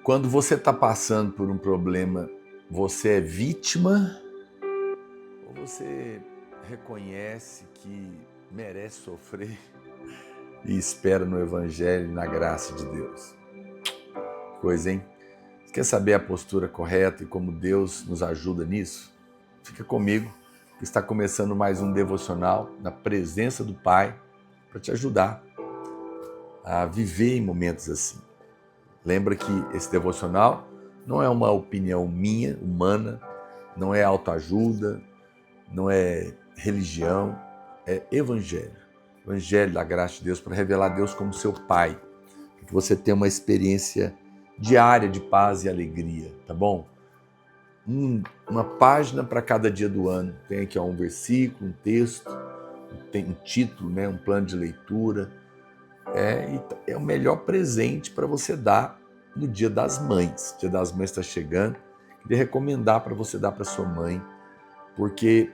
Quando você está passando por um problema, você é vítima ou você reconhece que merece sofrer e espera no Evangelho e na graça de Deus? Coisa, hein? Você quer saber a postura correta e como Deus nos ajuda nisso? Fica comigo, que está começando mais um devocional na presença do Pai para te ajudar a viver em momentos assim. Lembra que esse devocional não é uma opinião minha, humana, não é autoajuda, não é religião, é evangelho. Evangelho da graça de Deus para revelar Deus como seu Pai, para que você tenha uma experiência diária de paz e alegria, tá bom? Uma página para cada dia do ano. Tem aqui um versículo, um texto, tem um título, né, um plano de leitura. É o melhor presente para você dar no Dia das Mães. O Dia das Mães está chegando. Queria recomendar para você dar para sua mãe, porque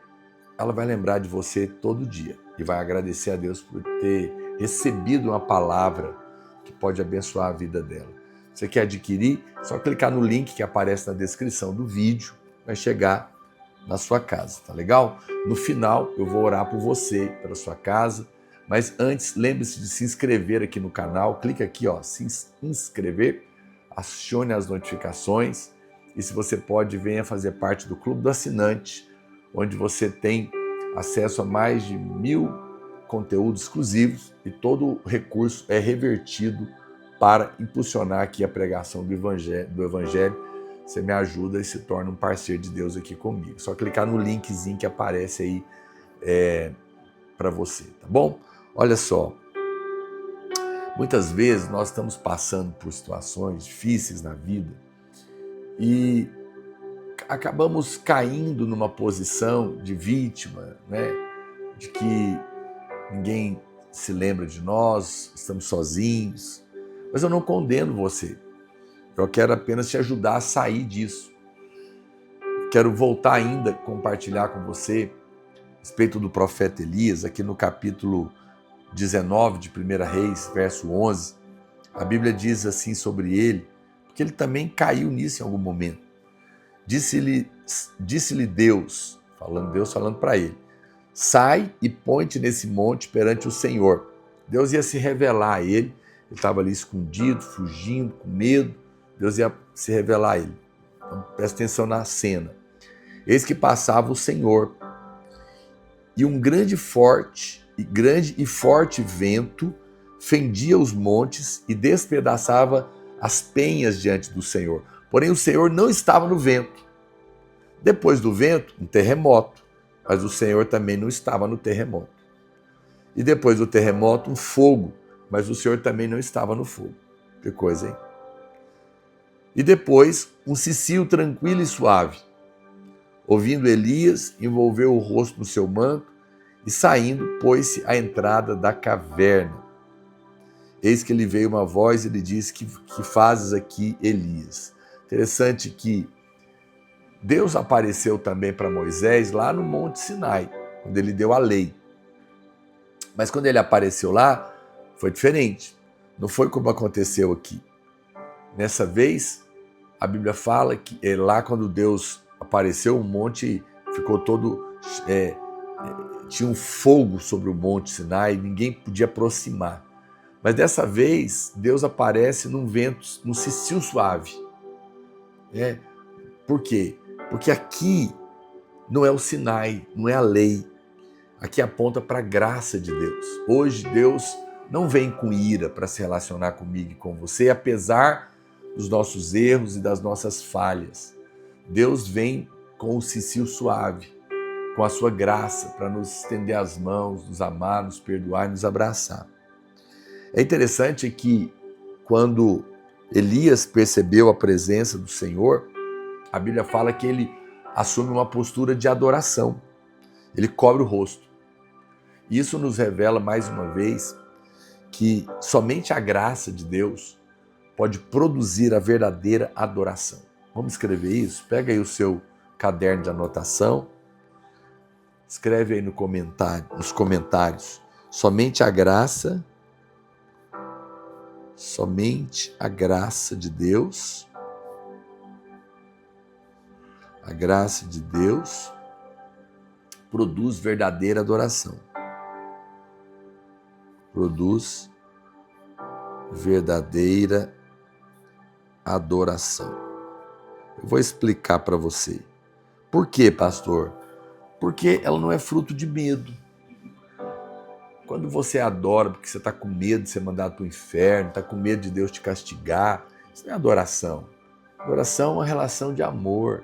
ela vai lembrar de você todo dia e vai agradecer a Deus por ter recebido uma palavra que pode abençoar a vida dela. Você quer adquirir? Só clicar no link que aparece na descrição do vídeo, vai chegar na sua casa, tá legal? No final eu vou orar por você, pela sua casa, mas antes lembre-se de se inscrever aqui no canal, clica aqui, ó, se inscrever, acione as notificações e se você pode, venha fazer parte do Clube do Assinante, onde você tem acesso a mais de 1000 conteúdos exclusivos e todo o recurso é revertido para impulsionar aqui a pregação do Evangelho. Você me ajuda e se torna um parceiro de Deus aqui comigo. Só clicar no linkzinho que aparece aí para você, tá bom? Olha só, muitas vezes nós estamos passando por situações difíceis na vida e acabamos caindo numa posição de vítima, né? De que ninguém se lembra de nós, estamos sozinhos. Mas eu não condeno você. Eu quero apenas te ajudar a sair disso. Quero voltar ainda a compartilhar com você a respeito do profeta Elias, aqui no capítulo 19 de 1 Reis, verso 11. A Bíblia diz assim sobre ele, porque ele também caiu nisso em algum momento. Disse-lhe Deus falando para ele, sai e põe-te nesse monte perante o Senhor. Deus ia se revelar a ele, ele estava ali escondido, fugindo, com medo, Deus ia se revelar a ele. Então, presta atenção na cena. Eis que passava o Senhor, e um grande e forte vento fendia os montes e despedaçava as penhas diante do Senhor. Porém, o Senhor não estava no vento. Depois do vento, um terremoto, mas o Senhor também não estava no terremoto. E depois do terremoto, um fogo, mas o Senhor também não estava no fogo. Que coisa, hein? E depois, um cicio tranquilo e suave. Ouvindo Elias, envolveu o rosto no seu manto e saindo, pôs-se à entrada da caverna. Eis que lhe veio uma voz e lhe disse, que fazes aqui, Elias? Interessante que Deus apareceu também para Moisés lá no Monte Sinai, quando ele deu a lei. Mas quando ele apareceu lá, foi diferente. Não foi como aconteceu aqui. Nessa vez, a Bíblia fala que lá quando Deus apareceu, o monte ficou todo... tinha um fogo sobre o Monte Sinai, ninguém podia aproximar. Mas dessa vez, Deus aparece num vento, num cicio suave. Por quê? Porque aqui não é o Sinai, não é a lei. Aqui aponta para a graça de Deus. Hoje Deus não vem com ira para se relacionar comigo e com você, apesar dos nossos erros e das nossas falhas. Deus vem com o cicio suave, com a sua graça, para nos estender as mãos, nos amar, nos perdoar e nos abraçar. É interessante que quando Elias percebeu a presença do Senhor, a Bíblia fala que ele assume uma postura de adoração. Ele cobre o rosto. Isso nos revela mais uma vez que somente a graça de Deus pode produzir a verdadeira adoração. Vamos escrever isso? Pega aí o seu caderno de anotação, escreve aí nos comentários. Somente a graça de Deus A graça de Deus produz verdadeira adoração. Produz verdadeira adoração. Eu vou explicar para você. Por quê, pastor? Porque ela não é fruto de medo. Quando você adora porque você está com medo de ser mandado para o inferno, está com medo de Deus te castigar, isso não é adoração. Adoração é uma relação de amor,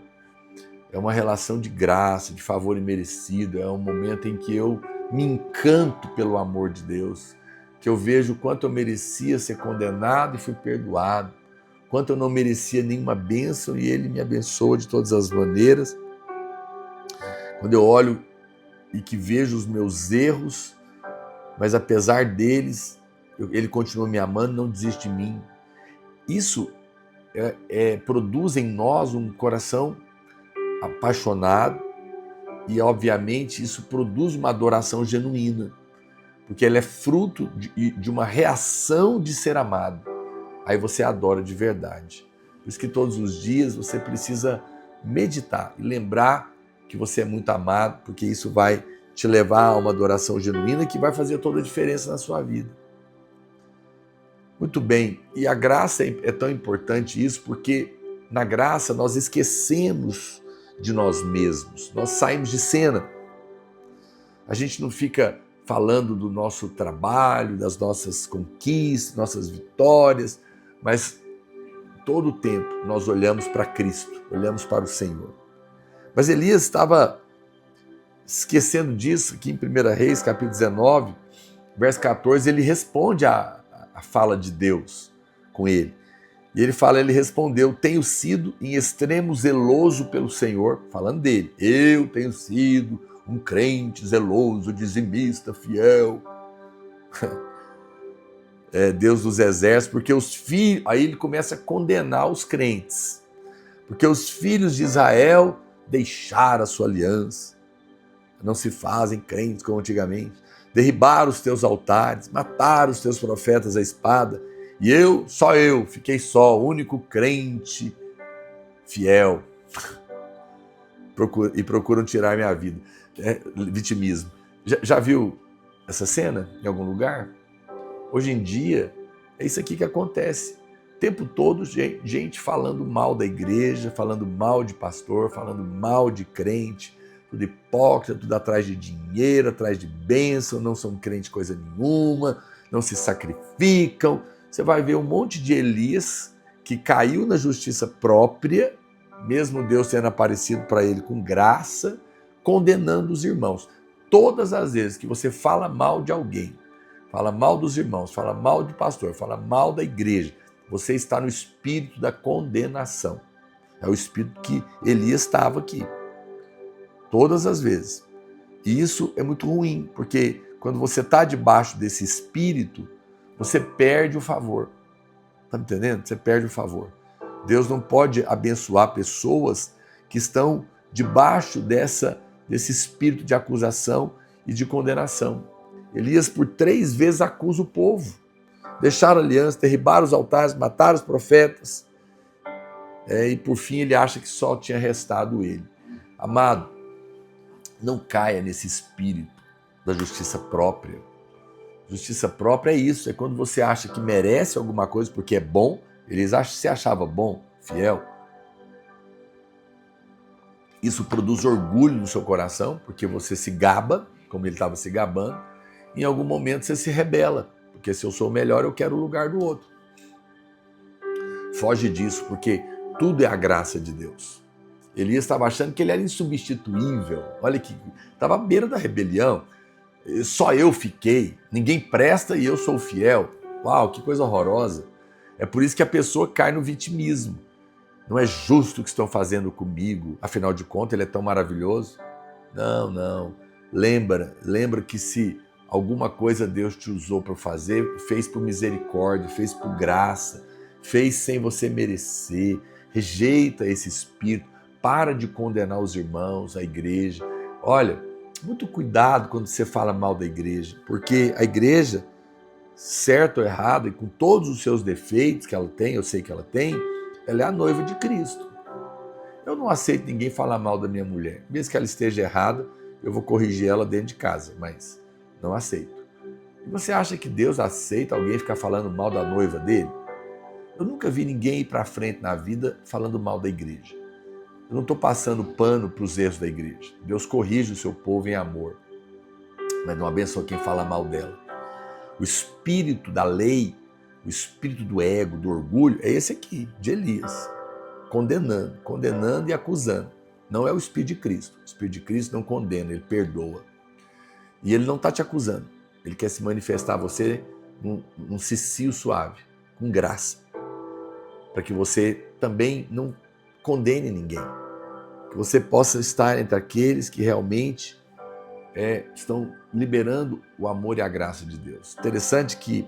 é uma relação de graça, de favor imerecido, é um momento em que eu me encanto pelo amor de Deus, que eu vejo o quanto eu merecia ser condenado e fui perdoado, quanto eu não merecia nenhuma bênção e Ele me abençoa de todas as maneiras. Quando eu olho e que vejo os meus erros, mas apesar deles, Ele continua me amando, não desiste de mim. Isso produz em nós um coração apaixonado e, obviamente, isso produz uma adoração genuína, porque ela é fruto de uma reação de ser amado. Aí você adora de verdade. Por isso que todos os dias você precisa meditar e lembrar que você é muito amado, porque isso vai te levar a uma adoração genuína que vai fazer toda a diferença na sua vida. Muito bem, e a graça é tão importante isso, porque na graça nós esquecemos de nós mesmos, nós saímos de cena. A gente não fica falando do nosso trabalho, das nossas conquistas, nossas vitórias, mas todo o tempo nós olhamos para Cristo, olhamos para o Senhor. Mas Elias estava esquecendo disso, aqui em 1 Reis, capítulo 19, verso 14, ele responde a fala de Deus com ele. E ele respondeu, tenho sido em extremo zeloso pelo Senhor, falando dele, eu tenho sido um crente zeloso, dizimista, fiel. Deus dos exércitos, porque os filhos, aí ele começa a condenar os crentes, porque os filhos de Israel deixaram a sua aliança, não se fazem crentes como antigamente, derribaram os teus altares, mataram os teus profetas à espada, e só eu, fiquei só, o único crente fiel, e procuram tirar minha vida. Vitimismo. Já viu essa cena em algum lugar? Hoje em dia, é isso aqui que acontece. O tempo todo, gente falando mal da igreja, falando mal de pastor, falando mal de crente, tudo hipócrita, tudo atrás de dinheiro, atrás de bênção, não são crentes coisa nenhuma, não se sacrificam. Você vai ver um monte de Elias que caiu na justiça própria, mesmo Deus tendo aparecido para ele com graça, condenando os irmãos. Todas as vezes que você fala mal de alguém, fala mal dos irmãos, fala mal do pastor, fala mal da igreja, você está no espírito da condenação. É o espírito que Elias estava aqui. Todas as vezes. E isso é muito ruim, porque quando você está debaixo desse espírito, você perde o favor. Está me entendendo? Você perde o favor. Deus não pode abençoar pessoas que estão debaixo desse espírito de acusação e de condenação. Elias por 3 vezes acusa o povo. Deixaram a aliança, derribaram os altares, mataram os profetas. E por fim ele acha que só tinha restado ele. Amado, não caia nesse espírito da justiça própria. Justiça própria é isso, é quando você acha que merece alguma coisa porque é bom. Eles se achava bom, fiel. Isso produz orgulho no seu coração, porque você se gaba, como ele estava se gabando. Em algum momento você se rebela, porque se eu sou melhor, eu quero o lugar do outro. Foge disso, porque tudo é a graça de Deus. Elias estava achando que ele era insubstituível. Olha que estava à beira da rebelião. Só eu fiquei, ninguém presta e eu sou fiel. Uau, que coisa horrorosa. É por isso que a pessoa cai no vitimismo. Não é justo o que estão fazendo comigo, afinal de contas ele é tão maravilhoso. Não. Lembra que se alguma coisa Deus te usou para fazer, fez por misericórdia, fez por graça, fez sem você merecer. Rejeita esse espírito, para de condenar os irmãos, a igreja. Olha, muito cuidado quando você fala mal da igreja, porque a igreja, certo ou errado, e com todos os seus defeitos que ela tem, eu sei que ela tem, ela é a noiva de Cristo. Eu não aceito ninguém falar mal da minha mulher. Mesmo que ela esteja errada, eu vou corrigir ela dentro de casa, mas não aceito. E você acha que Deus aceita alguém ficar falando mal da noiva dele? Eu nunca vi ninguém ir para frente na vida falando mal da igreja. Eu não estou passando pano para os erros da igreja. Deus corrige o seu povo em amor, mas não abençoa quem fala mal dela. O espírito da lei, o espírito do ego, do orgulho, é esse aqui, de Elias. Condenando e acusando. Não é o Espírito de Cristo. O Espírito de Cristo não condena, ele perdoa. E ele não está te acusando. Ele quer se manifestar a você num cicio suave, com graça. Para que você também não condene ninguém. Que você possa estar entre aqueles que realmente estão liberando o amor e a graça de Deus. Interessante que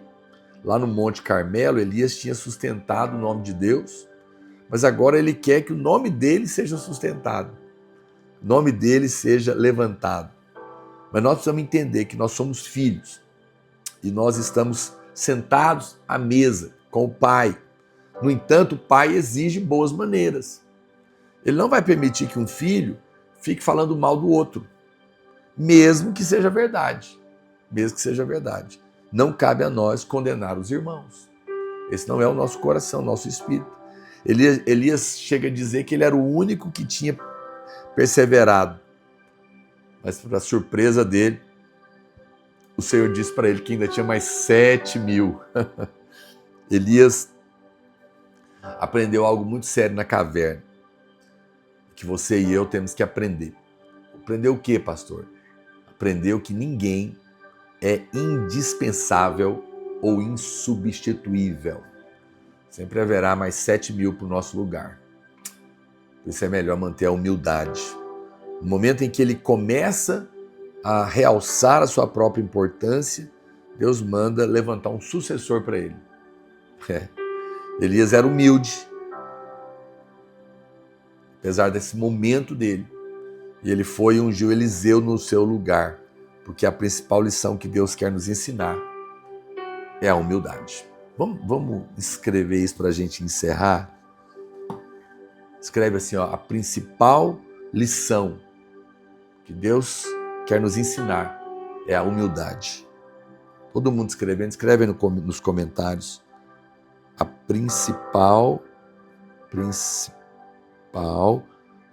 lá no Monte Carmelo, Elias tinha sustentado o nome de Deus, mas agora ele quer que o nome dele seja sustentado, o nome dele seja levantado. Mas nós precisamos entender que nós somos filhos e nós estamos sentados à mesa com o Pai. No entanto, o Pai exige boas maneiras. Ele não vai permitir que um filho fique falando mal do outro, mesmo que seja verdade. Mesmo que seja verdade. Não cabe a nós condenar os irmãos. Esse não é o nosso coração, o nosso espírito. Elias chega a dizer que ele era o único que tinha perseverado. Mas, para surpresa dele, o Senhor disse para ele que ainda tinha mais 7.000. Elias aprendeu algo muito sério na caverna, que você e eu temos que aprender. Aprendeu o quê, pastor? Aprendeu que ninguém é indispensável ou insubstituível. Sempre haverá mais 7.000 para o nosso lugar. Por isso é melhor manter a humildade. No momento em que ele começa a realçar a sua própria importância, Deus manda levantar um sucessor para ele. Elias era humilde, apesar desse momento dele. E ele foi e ungiu Eliseu no seu lugar, porque a principal lição que Deus quer nos ensinar é a humildade. Vamos escrever isso para a gente encerrar? Escreve assim, a principal lição que Deus quer nos ensinar é a humildade. Todo mundo escrevendo, escreve nos comentários. A principal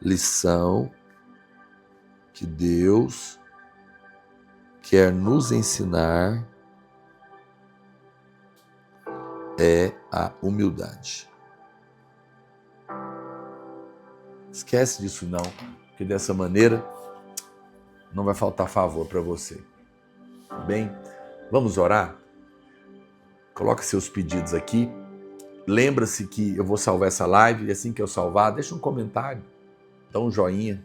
lição que Deus quer nos ensinar é a humildade. Esquece disso não, porque dessa maneira não vai faltar favor para você. Bem, vamos orar? Coloca seus pedidos aqui. Lembra-se que eu vou salvar essa live e assim que eu salvar, deixa um comentário, dá um joinha,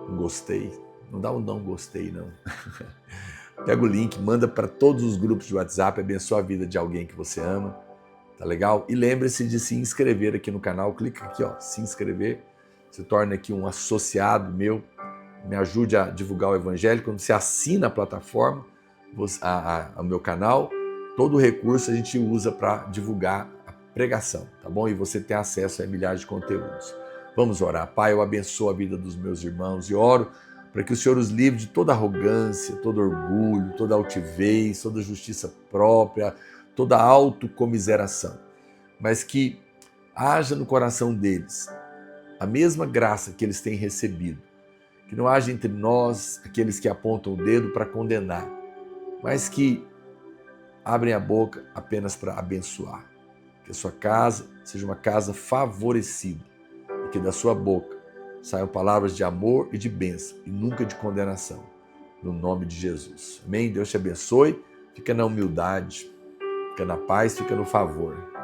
um gostei. Não dá um não gostei, não. Pega o link, manda para todos os grupos de WhatsApp, abençoa a vida de alguém que você ama, tá legal? E lembre-se de se inscrever aqui no canal, clica aqui, se inscrever, se torne aqui um associado meu, me ajude a divulgar o evangelho. Quando você assina a plataforma, o meu canal, todo o recurso a gente usa para divulgar a pregação, tá bom? E você tem acesso a milhares de conteúdos. Vamos orar. Pai, eu abençoo a vida dos meus irmãos e oro para que o Senhor os livre de toda arrogância, todo orgulho, toda altivez, toda justiça própria, toda autocomiseração, mas que haja no coração deles a mesma graça que eles têm recebido, que não haja entre nós aqueles que apontam o dedo para condenar, mas que abrem a boca apenas para abençoar, que a sua casa seja uma casa favorecida e que da sua boca saiam palavras de amor e de bênção e nunca de condenação, no nome de Jesus. Amém? Deus te abençoe, fica na humildade, fica na paz, fica no favor.